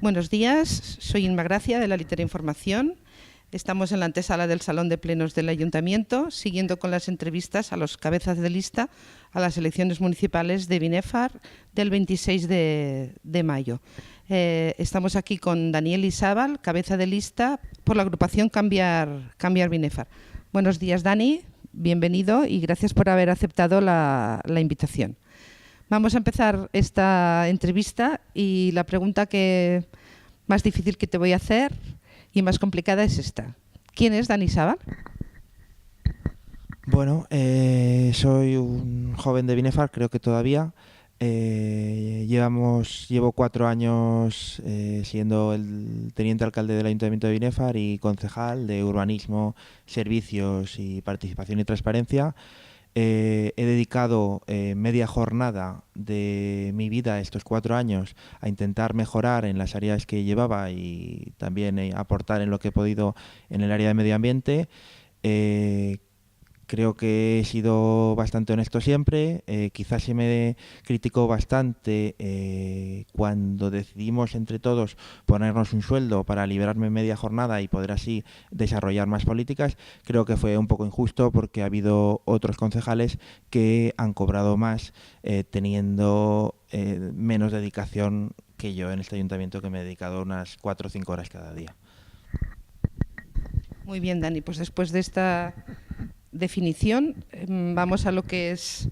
Buenos días, soy Inma Gracia de la Litera Información. Estamos en la antesala del Salón de Plenos del Ayuntamiento, siguiendo con las entrevistas a los cabezas de lista a las elecciones municipales de Binefar del 26 de mayo. Estamos aquí con Daniel Izábal, cabeza de lista por la agrupación Cambiar Binefar. Buenos días, Dani, bienvenido y gracias por haber aceptado la invitación. Vamos a empezar esta entrevista y la pregunta más difícil que te voy a hacer y más complicada es esta. ¿Quién es Dani Izábal? Bueno, soy un joven de Binefar, creo que todavía. Llevo 4 años siendo el teniente alcalde del Ayuntamiento de Binefar y concejal de Urbanismo, Servicios y Participación y Transparencia. He dedicado media jornada de mi vida estos 4 años a intentar mejorar en las áreas que llevaba y también aportar en lo que he podido en el área de medio ambiente. Creo que he sido bastante honesto siempre. Quizás se me criticó bastante cuando decidimos entre todos ponernos un sueldo para liberarme media jornada y poder así desarrollar más políticas. Creo que fue un poco injusto porque ha habido otros concejales que han cobrado más teniendo menos dedicación que yo en este ayuntamiento, que me he dedicado unas 4 o 5 horas cada día. Muy bien, Dani, pues después de esta definición vamos a lo que es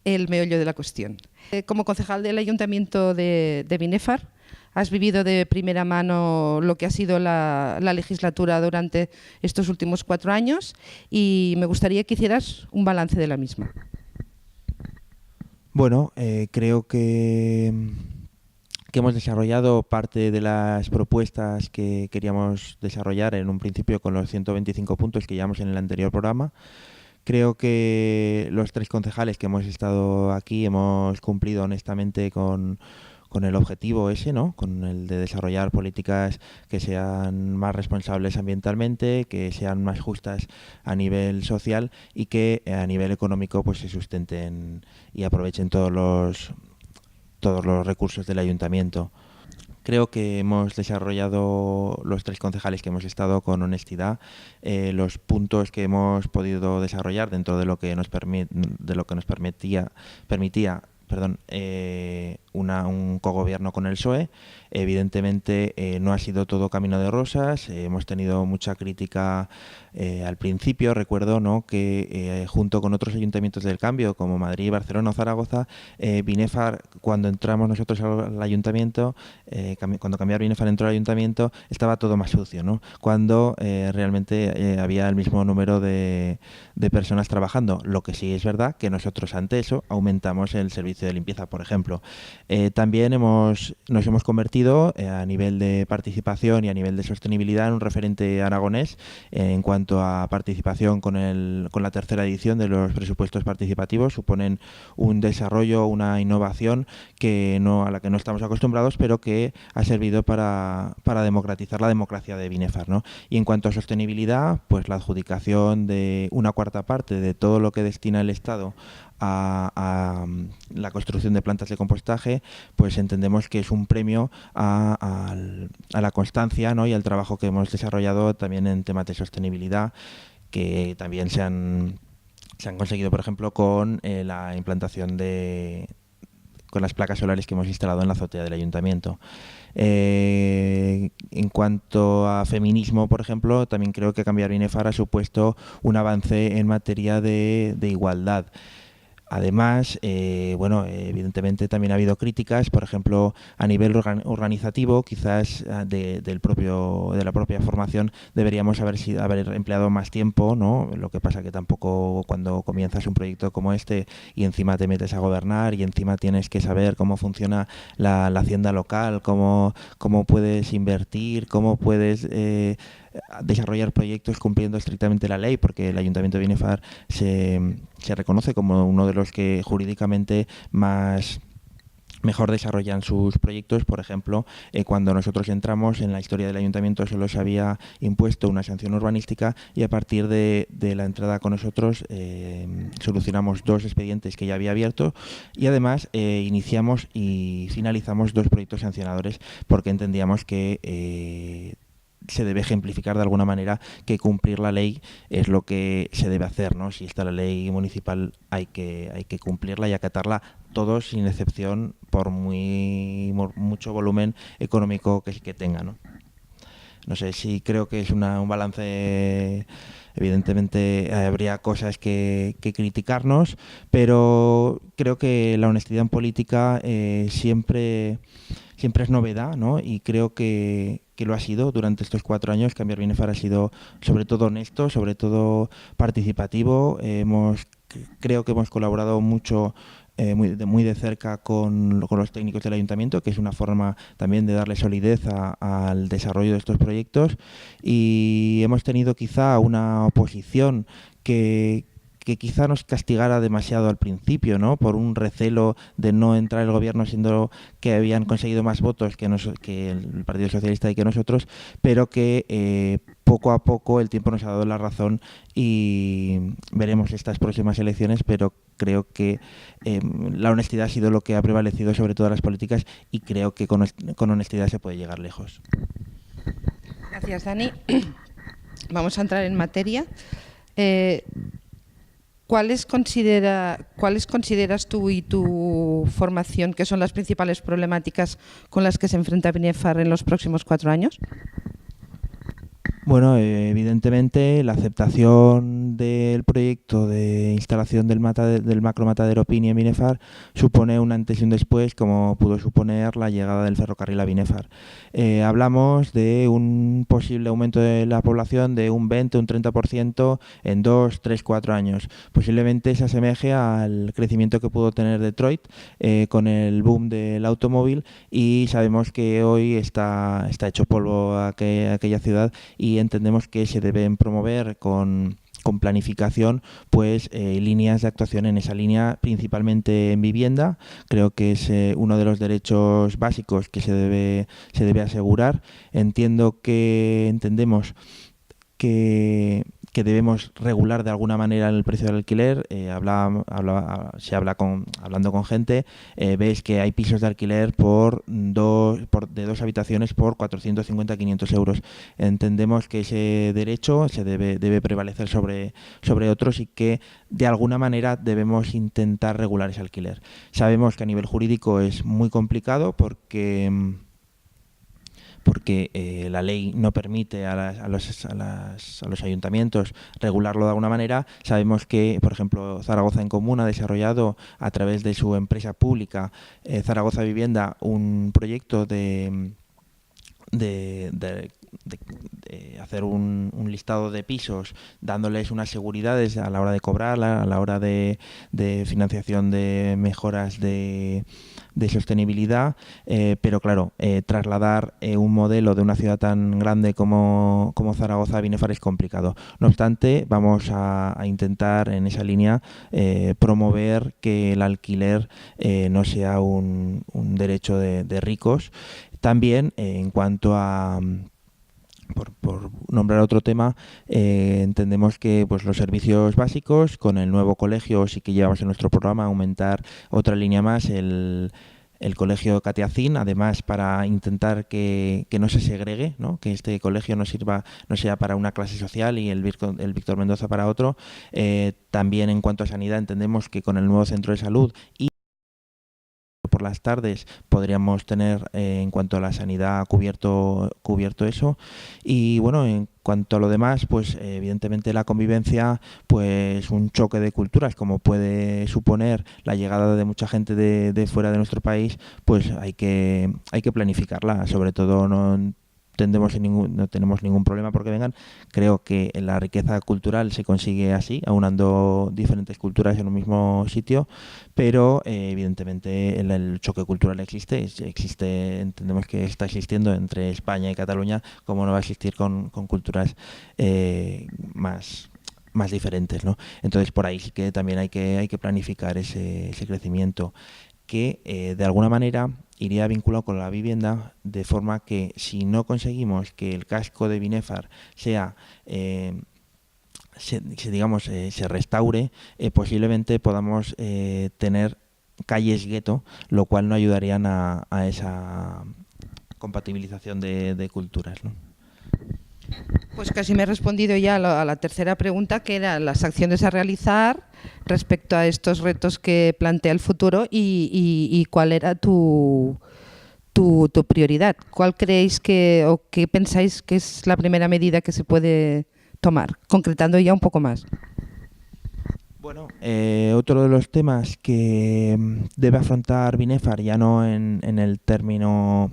el meollo de la cuestión. Como concejal del Ayuntamiento de Binefar, has vivido de primera mano lo que ha sido la legislatura durante estos últimos 4 años y me gustaría que hicieras un balance de la misma. Bueno, creo que hemos desarrollado parte de las propuestas que queríamos desarrollar en un principio con los 125 puntos que llevamos en el anterior programa. Creo que los 3 concejales que hemos estado aquí hemos cumplido honestamente con el objetivo ese, ¿no? Con el de desarrollar políticas que sean más responsables ambientalmente, que sean más justas a nivel social y que a nivel económico pues se sustenten y aprovechen todos los recursos del ayuntamiento. Creo que hemos desarrollado los 3 concejales que hemos estado con honestidad los puntos que hemos podido desarrollar dentro de lo que nos permitía un cogobierno con el PSOE. Evidentemente no ha sido todo camino de rosas, hemos tenido mucha crítica al principio. Recuerdo, ¿no?, que junto con otros ayuntamientos del cambio como Madrid, Barcelona o Zaragoza, Binefar, cuando entramos nosotros al ayuntamiento, cuando Cambiar Binefar entró al ayuntamiento, estaba todo más sucio, ¿no?, cuando realmente había el mismo número de personas trabajando. Lo que sí es verdad que nosotros ante eso aumentamos el servicio de limpieza, por ejemplo. También nos hemos convertido a nivel de participación y a nivel de sostenibilidad en un referente aragonés en cuanto a participación con la tercera edición de los presupuestos participativos. Suponen un desarrollo, una innovación a la que no estamos acostumbrados, pero que ha servido para democratizar la democracia de Binefar, ¿no? Y en cuanto a sostenibilidad, pues la adjudicación de una 1/4 parte de todo lo que destina el Estado a la construcción de plantas de compostaje, pues entendemos que es un premio a la constancia, ¿no?, y al trabajo que hemos desarrollado también en temas de sostenibilidad, que también se han conseguido, por ejemplo, con la implantación con las placas solares que hemos instalado en la azotea del ayuntamiento. En cuanto a feminismo, por ejemplo, también creo que Cambiar Binefar ha supuesto un avance en materia de igualdad. Además, evidentemente también ha habido críticas, por ejemplo, a nivel organizativo, quizás de la propia formación deberíamos haber empleado más tiempo, ¿no? Lo que pasa que tampoco, cuando comienzas un proyecto como este y encima te metes a gobernar y encima tienes que saber cómo funciona la hacienda local, cómo puedes invertir, cómo puedes desarrollar proyectos cumpliendo estrictamente la ley, porque el Ayuntamiento de Binefar se reconoce como uno de los que jurídicamente más mejor desarrollan sus proyectos. Por ejemplo, cuando nosotros entramos, en la historia del ayuntamiento solo se había impuesto una sanción urbanística, y a partir de la entrada con nosotros solucionamos 2 expedientes que ya había abierto, y además iniciamos y finalizamos 2 proyectos sancionadores, porque entendíamos que se debe ejemplificar de alguna manera que cumplir la ley es lo que se debe hacer, ¿no? Si está la ley municipal, hay que cumplirla y acatarla todos, sin excepción, por mucho volumen económico que tenga, ¿no? No sé, si creo que es un balance. Evidentemente habría cosas que criticarnos, pero creo que la honestidad en política siempre es novedad, ¿no? Y creo que lo ha sido durante estos 4 años. Cambiar Binefar ha sido sobre todo honesto, sobre todo participativo. Creo que hemos colaborado mucho, muy de cerca con los técnicos del ayuntamiento, que es una forma también de darle solidez al desarrollo de estos proyectos, y hemos tenido quizá una oposición que quizá nos castigara demasiado al principio, ¿no? Por un recelo de no entrar el gobierno, siendo que habían conseguido más votos que el Partido Socialista y que nosotros, pero que poco a poco el tiempo nos ha dado la razón, y veremos estas próximas elecciones, pero creo que la honestidad ha sido lo que ha prevalecido sobre todas las políticas, y creo que con honestidad se puede llegar lejos. Gracias, Dani. Vamos a entrar en materia. ¿Cuáles consideras tú y tu formación que son las principales problemáticas con las que se enfrenta Binefar en los próximos 4 años? Bueno, evidentemente la aceptación del proyecto de instalación del macromatadero Pini en Binefar supone un antes y un después, como pudo suponer la llegada del ferrocarril a Binefar. Hablamos de un posible aumento de la población de un 20, un 30% en 2, 3, 4 años. Posiblemente se asemeje al crecimiento que pudo tener Detroit con el boom del automóvil, y sabemos que hoy está hecho polvo aquella ciudad, y entendemos que se deben promover con planificación, pues líneas de actuación en esa línea, principalmente en vivienda. Creo que es uno de los derechos básicos que se debe asegurar. Entendemos que debemos regular de alguna manera el precio del alquiler. Hablando con gente, ves que hay pisos de alquiler de 2 habitaciones por 450-500 euros. Entendemos que ese derecho debe prevalecer sobre otros, y que de alguna manera debemos intentar regular ese alquiler. Sabemos que a nivel jurídico es muy complicado, porque la ley no permite a los ayuntamientos regularlo de alguna manera. Sabemos que, por ejemplo, Zaragoza en Común ha desarrollado, a través de su empresa pública, Zaragoza Vivienda, un proyecto de hacer un listado de pisos, dándoles unas seguridades a la hora de cobrarla, a la hora de financiación de mejoras de sostenibilidad, pero claro, trasladar un modelo de una ciudad tan grande como Zaragoza a Binefar es complicado. No obstante, vamos a intentar en esa línea promover que el alquiler no sea un derecho de ricos. También, en cuanto a, por nombrar otro tema, entendemos que pues los servicios básicos, con el nuevo colegio, sí que llevamos en nuestro programa aumentar otra línea más, el colegio Catiacín, además para intentar que no se segregue, ¿no? Que este colegio no sea para una clase social y el Víctor Mendoza para otro. También, en cuanto a sanidad, entendemos que con el nuevo centro de salud y por las tardes podríamos tener, en cuanto a la sanidad, cubierto eso. Y bueno, en cuanto a lo demás, pues evidentemente la convivencia, pues un choque de culturas, como puede suponer la llegada de mucha gente de fuera de nuestro país, pues hay que planificarla. Sobre todo no tenemos ningún problema porque vengan. Creo que la riqueza cultural se consigue así, aunando diferentes culturas en un mismo sitio, pero evidentemente el choque cultural existe, entendemos que está existiendo entre España y Cataluña, como no va a existir con culturas más diferentes, ¿no? Entonces, por ahí sí que también hay que planificar ese crecimiento. que de alguna manera iría vinculado con la vivienda, de forma que si no conseguimos que el casco de Binefar sea se restaure, posiblemente podamos tener calles gueto, lo cual no ayudarían a esa compatibilización de culturas, ¿no? Pues casi me he respondido ya a la tercera pregunta, que eran las acciones a realizar respecto a estos retos que plantea el futuro y cuál era tu prioridad. ¿Cuál creéis o qué pensáis que es la primera medida que se puede tomar? Concretando ya un poco más. Bueno, otro de los temas que debe afrontar Binefar, ya no en el término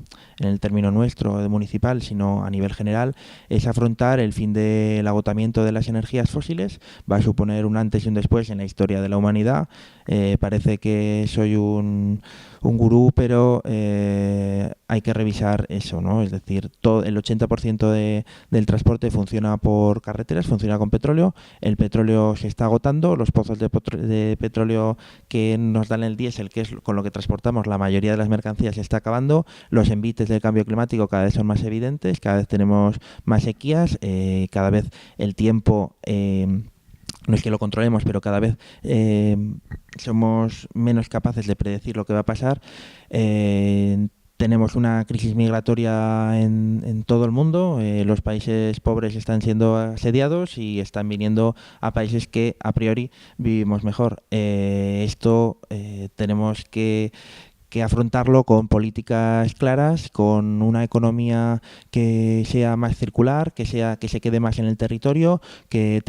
nuestro de municipal, sino a nivel general, es afrontar el fin del agotamiento de las energías fósiles. Va a suponer un antes y un después en la historia de la humanidad. Parece que soy un gurú, pero hay que revisar eso, ¿no? Es decir, el 80% del transporte funciona por carreteras, funciona con petróleo. El petróleo se está agotando, los pozos de petróleo que nos dan el diésel, que es con lo que transportamos la mayoría de las mercancías, se está acabando. Los envites del cambio climático cada vez son más evidentes, cada vez tenemos más sequías, cada vez el tiempo... no es que lo controlemos, pero cada vez somos menos capaces de predecir lo que va a pasar. Tenemos una crisis migratoria en todo el mundo. Los países pobres están siendo asediados y están viniendo a países que a priori vivimos mejor. Esto tenemos que afrontarlo con políticas claras, con una economía que sea más circular, que se quede más en el territorio, que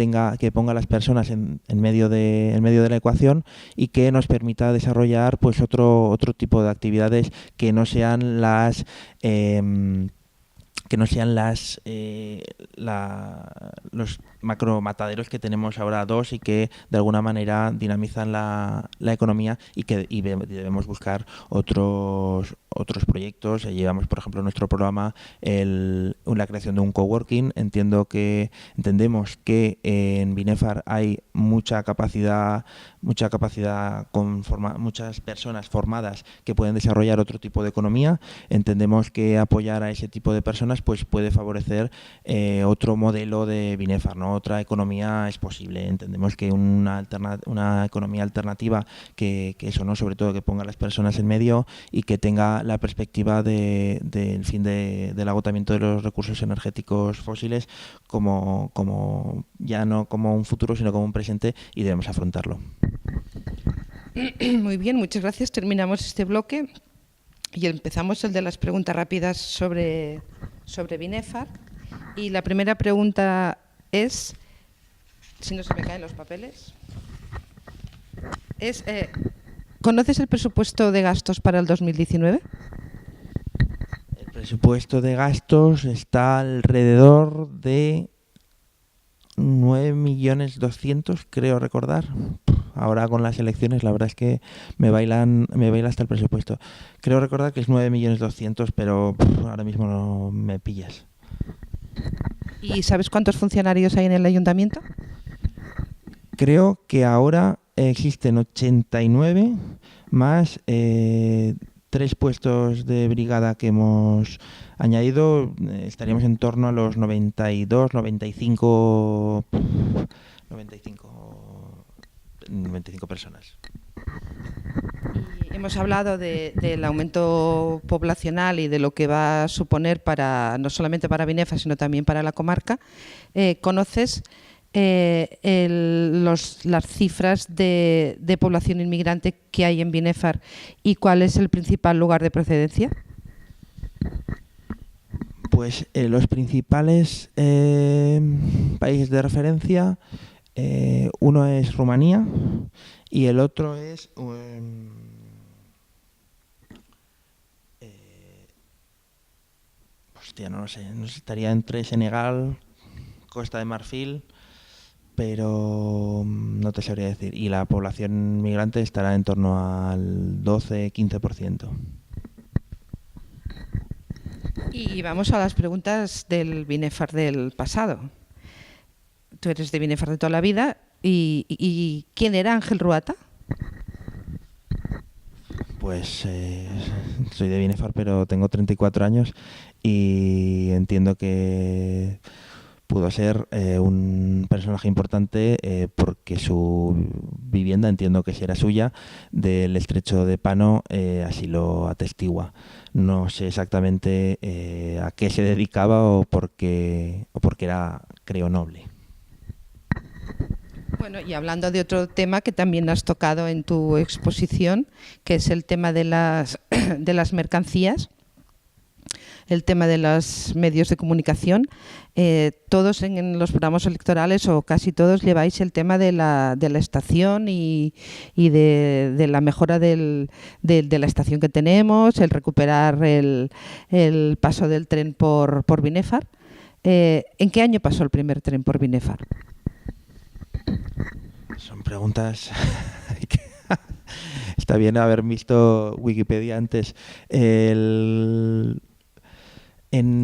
ponga a las personas en medio de la ecuación y que nos permita desarrollar pues otro tipo de actividades que no sean los macromataderos que tenemos ahora dos y que de alguna manera dinamizan la economía y debemos buscar otros proyectos. Llevamos, por ejemplo, en nuestro programa la creación de un coworking. Entendemos que en Binefar hay mucha capacidad muchas personas formadas que pueden desarrollar otro tipo de economía. Entendemos que apoyar a ese tipo de personas pues puede favorecer otro modelo de Binefar, ¿no? Otra economía es posible. Entendemos que una economía alternativa que eso, ¿no? Sobre todo que ponga a las personas en medio y que tenga la perspectiva del fin del agotamiento de los recursos energéticos fósiles como ya no como un futuro, sino como un presente, y debemos afrontarlo. Muy bien, muchas gracias. Terminamos este bloque y empezamos el de las preguntas rápidas sobre Binefar. Y la primera pregunta es, si no se me caen los papeles, ¿conoces el presupuesto de gastos para el 2019? El presupuesto de gastos está alrededor de 9.200.000, creo recordar. Ahora con las elecciones la verdad es que me baila hasta el presupuesto. Creo recordar que es 9.200.000, pero ahora mismo no me pillas. ¿Y sabes cuántos funcionarios hay en el ayuntamiento? Creo que ahora existen 89 más 3 puestos de brigada que hemos añadido. Estaríamos en torno a los 92, 95 personas. Y hemos hablado del aumento poblacional y de lo que va a suponer no solamente para Binefar, sino también para la comarca. ¿Conoces las cifras de población inmigrante que hay en Binefar y cuál es el principal lugar de procedencia? Pues los principales países de referencia, uno es Rumanía y el otro es no lo sé, estaría entre Senegal, Costa de Marfil, pero no te sabría decir. Y la población migrante estará en torno al 12-15%. Y vamos a las preguntas del Binefar del pasado. Tú eres de Binefar de toda la vida. ¿Y quién era Ángel Ruata? Pues soy de Binefar, pero tengo 34 años y entiendo que pudo ser un personaje importante porque su vivienda, entiendo que si era suya, del estrecho de Pano, así lo atestigua. No sé exactamente a qué se dedicaba o porque era, creo, noble. Bueno, y hablando de otro tema que también has tocado en tu exposición, que es el tema de de las mercancías, el tema de los medios de comunicación, todos en los programas electorales o casi todos lleváis el tema de de la estación y de la mejora de la estación que tenemos, el recuperar el paso del tren por Binefar. ¿En qué año pasó el primer tren por Binefar? Son preguntas que está bien haber visto Wikipedia antes. En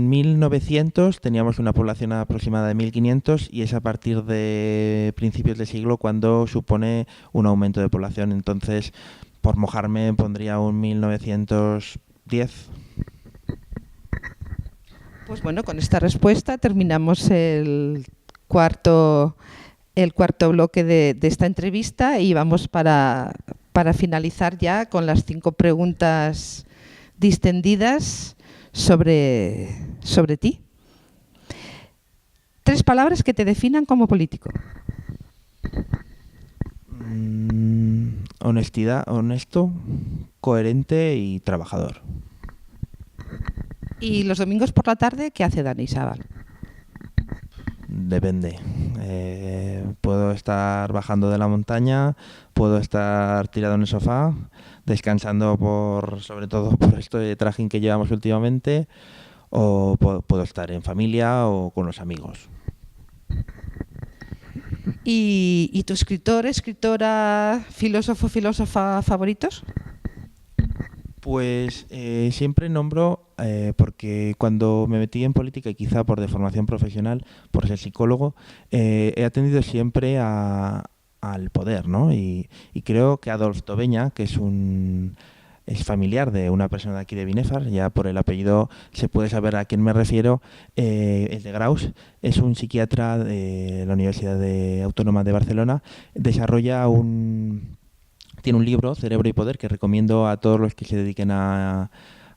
1900 teníamos una población aproximada de 1500 y es a partir de principios de siglo cuando supone un aumento de población. Entonces, por mojarme, pondría un 1910. Pues bueno, con esta respuesta terminamos el cuarto bloque de esta entrevista y vamos para finalizar ya con las 5 preguntas distendidas sobre ti. 3 palabras que te definan como político. Honestidad, honesto, coherente y trabajador. Y los domingos por la tarde, ¿qué hace Dani Sábal? Depende. Puedo estar bajando de la montaña, puedo estar tirado en el sofá, descansando sobre todo por esto de trajín que llevamos últimamente, o puedo estar en familia o con los amigos. ¿Y tu escritor, escritora, filósofo, filósofa favoritos? Pues siempre nombro, porque cuando me metí en política y quizá por deformación profesional, por ser psicólogo, he atendido siempre al poder, ¿no? Y creo que Adolf Tobeña, que es familiar de una persona de aquí de Binefar, ya por el apellido se puede saber a quién me refiero, es de Graus, es un psiquiatra de la Universidad Autónoma de Barcelona, tiene un libro, Cerebro y Poder, que recomiendo a todos los que se dediquen a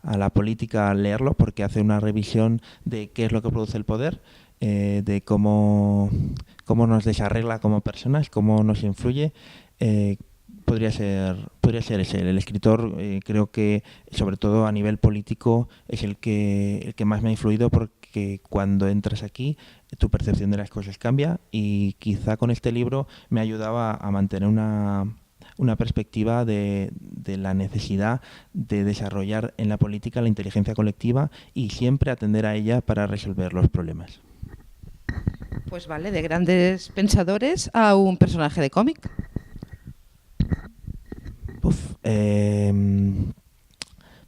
la política leerlo, porque hace una revisión de qué es lo que produce el poder, de cómo nos desarregla como personas, cómo nos influye. Podría ser ese. El escritor, creo que, sobre todo a nivel político, es el que más me ha influido, porque cuando entras aquí, tu percepción de las cosas cambia, y quizá con este libro me ayudaba a mantener una perspectiva de la necesidad de desarrollar en la política la inteligencia colectiva y siempre atender a ella para resolver los problemas. Pues vale, de grandes pensadores a un personaje de cómic.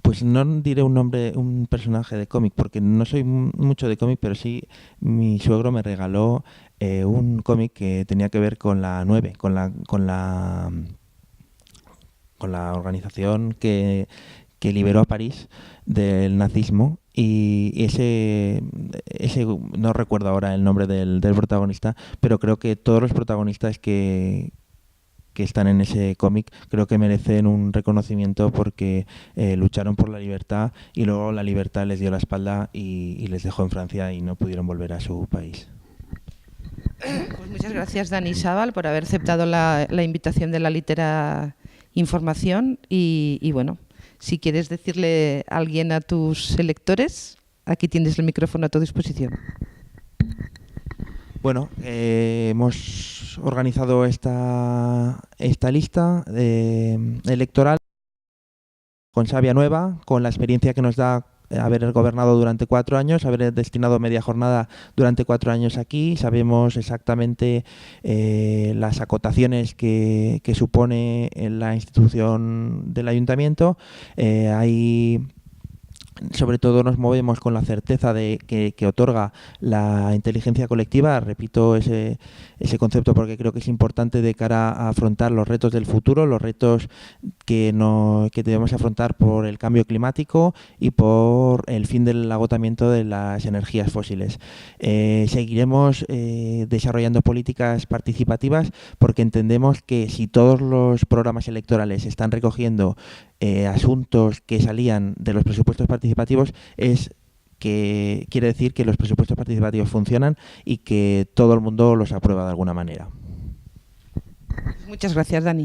Pues no diré un personaje de cómic, porque no soy mucho de cómic, pero sí mi suegro me regaló un cómic que tenía que ver con la 9, con la organización que liberó a París del nazismo, y ese no recuerdo ahora el nombre del protagonista, pero creo que todos los protagonistas que están en ese cómic creo que merecen un reconocimiento porque lucharon por la libertad y luego la libertad les dio la espalda y les dejó en Francia y no pudieron volver a su país. Pues muchas gracias, Dani Sábal, por haber aceptado la invitación de la Litera Información y bueno, si quieres decirle a alguien a tus electores, aquí tienes el micrófono a tu disposición. Bueno, hemos organizado esta lista electoral con savia nueva, con la experiencia que nos da haber gobernado durante 4 años, haber destinado media jornada durante 4 años aquí. Sabemos exactamente las acotaciones que supone en la institución del ayuntamiento. Hay sobre todo nos movemos con la certeza de que otorga la inteligencia colectiva. Repito ese concepto porque creo que es importante de cara a afrontar los retos del futuro, los retos que debemos afrontar por el cambio climático y por el fin del agotamiento de las energías fósiles. Seguiremos desarrollando políticas participativas porque entendemos que si todos los programas electorales están recogiendo asuntos que salían de los presupuestos participativos, quiere decir que los presupuestos participativos funcionan y que todo el mundo los aprueba de alguna manera. Muchas gracias, Dani.